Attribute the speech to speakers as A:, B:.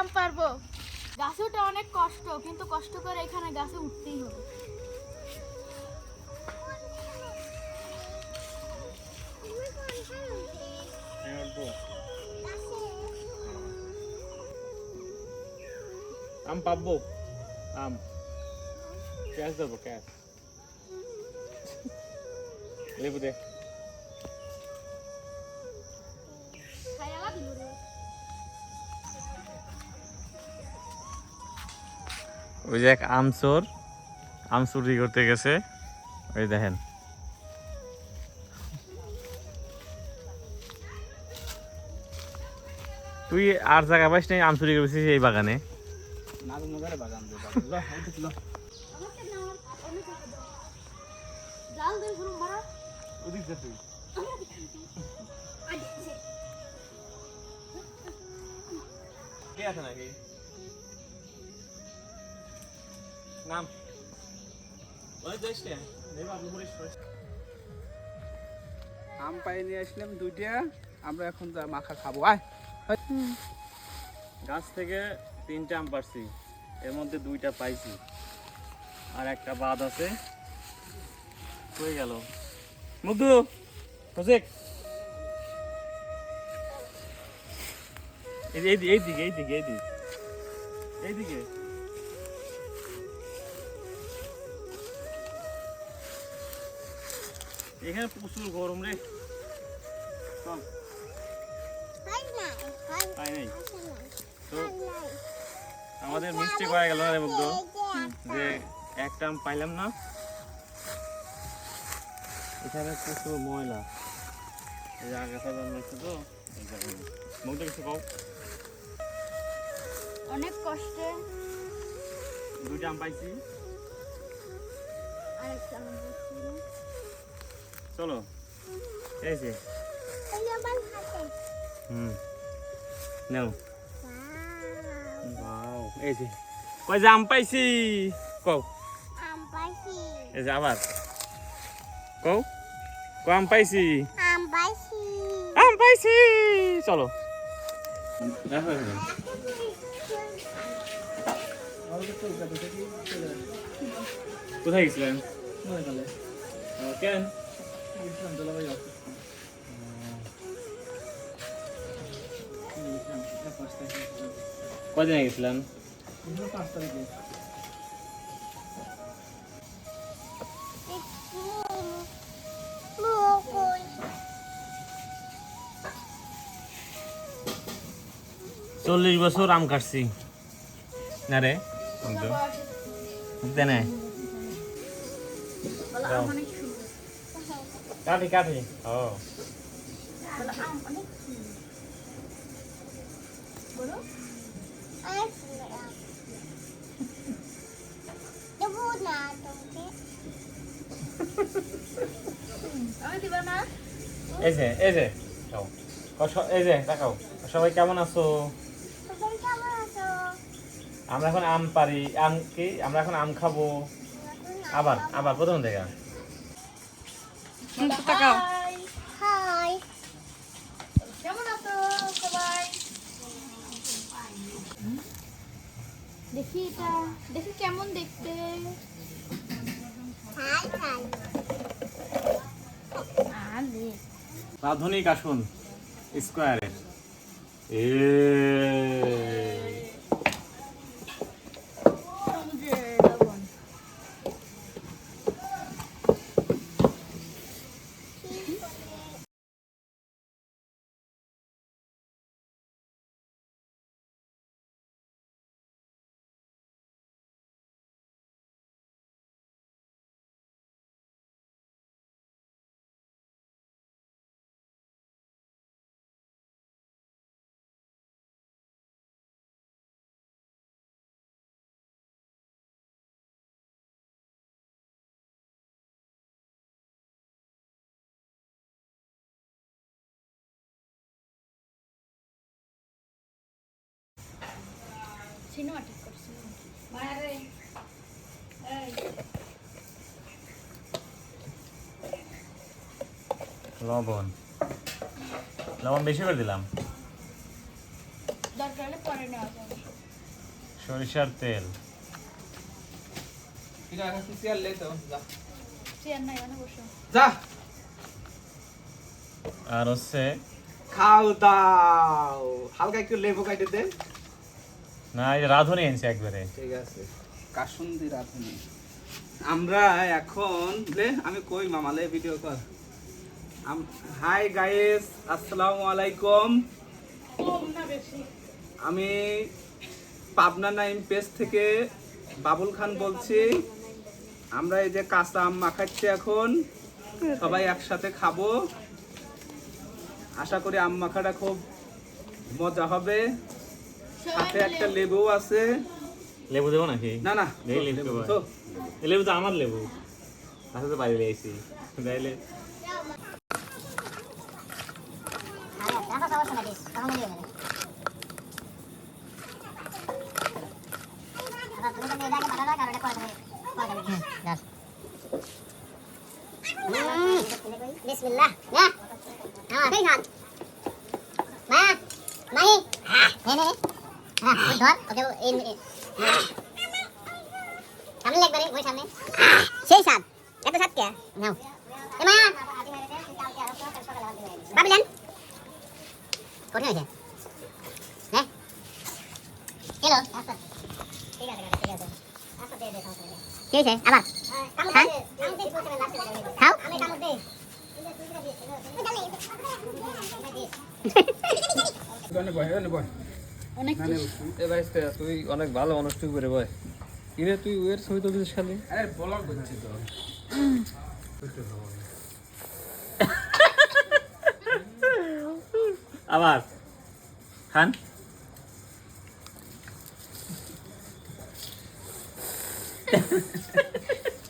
A: আম পারবো। গাছে ওঠা অনেক কষ্ট, কিন্তু কষ্ট করে এখানে গাছে উঠতেই হবে।
B: আম পাবো, আম ক্যাশ দেবো, ক্যাশ লেবু দে। ওই যে এক আম চোর আম চুরি করতে গেছে, ওই দেখেন। তুই আর জায়গা পাইস নাই, আম চুরি করেছিস এই বাগানে।
C: আম পাই নিয়ে আসলাম দুইটা, আমরা এখন যা মাখা খাবো। আয়
B: গাছ থেকে 3টা আম পারছি, এর মধ্যে 2টা পাইছি, আর একটা বাদ আছে। হয়ে গেল মুগ্ধু হোসেক, এইদিকে এইদিকে এইদিকে এইদিকে এইদিকে। এখানে প্রচুর গরম রে, চল। তাই নাই তো আমাদের মিস্টেক হয়ে গেল রে মুগ্ধ, যে একটা আম পাইলাম না। এখানে প্রচুর ময়লা, এই যে আগাছা জন্মাইছে তো এই কারণে। মুগ্ধ কিছু কও।
A: অনেক কষ্টে
B: 2টা আম পাইছি,
A: আরেকটা আম পাচ্ছি।
B: চলো। এই যে নাও, ওয়াও, এই যে কই যে আম পাইছি, কও।
A: আম পাইছি,
B: এই যে আবার কও, কও আম পাইছি,
A: আম পাইছি।
B: আম পাইছি। চলো দেখো, কোথায় গেছিলেন? কেন কদিন গেছিলেন?
C: 5 তারিখে।
B: চল্লিশ বছর আম কাটছি না রে, দেনে কাটি কাটি। ও এই যে এই যে খাও, এই যে দেখাও, সবাই কেমন আছো? আমরা এখন আম পারি, আম কি আমরা এখন আম খাবো। আবার আবার প্রথম থেকে।
A: হাই, কেমন আছো সবাই? দেখি এটা, দেখি কেমন দেখতে।
B: আধুনিক আসুন স্কোয়ারের।
A: সিনেমা ঠিক করছি।
B: লবণ লবণ বেশি করে দিলাম।
A: দরকার হলে পরে নেওয়া যাবে।
B: সরিষার তেল।
C: ঠিক আছে তুই চেয়ার লে তো যা
A: চেয়ার নাই মানে বসো।
C: যা
B: আর হচ্ছে
C: খাও দাও হালকা একটু লেবু কাটে দে
B: না এই যে রাঁধুনি এনেছে একবারে।
C: ঠিক আছে কাসুন্দি রাঁধুনি আমরা এখন লে আমি কই মামালে ভিডিও কল হাই গাইস আসসালামু আলাইকুম আমি পাবনা নাইম পেজ থেকে বাবুল খান বলছি আমরা এই যে কাঁচা আম মাখাচ্ছি এখন সবাই একসাথে খাবো আশা করি আম মাখাটা খুব মজা হবে সাথে একটা লেবু আছে
B: লেবু দেবো নাকি?
C: না না
B: এই লেবু
C: লেবু
B: দেবো।
C: তো
B: এই লেবু তো আমার লেবু, কাছে তো বাইরে এসেছি তাইলে
D: Bismillah ya. Nào thấy thật. Mà. Mày. Nè nè. ধর ওকে সামনে লাগবে রে ওই সামনে সেই সাত এত সাত কে নাও এ মা বাবিলেন কোথায় আছে হ্যাঁ হ্যালো আচ্ছা ঠিক আছে ঠিক আছে আচ্ছা দে দে ঠিক আছে আবার হ্যাঁ খাও আমি কামড় দে
A: অনেক
E: এ ভাই তুই অনেক ভালো অনুষ্ঠান করে ভাই ইরে তুই ওর ছবি তুলছিস খালি
C: আরে ব্লগ করছি তো
B: আবার খান।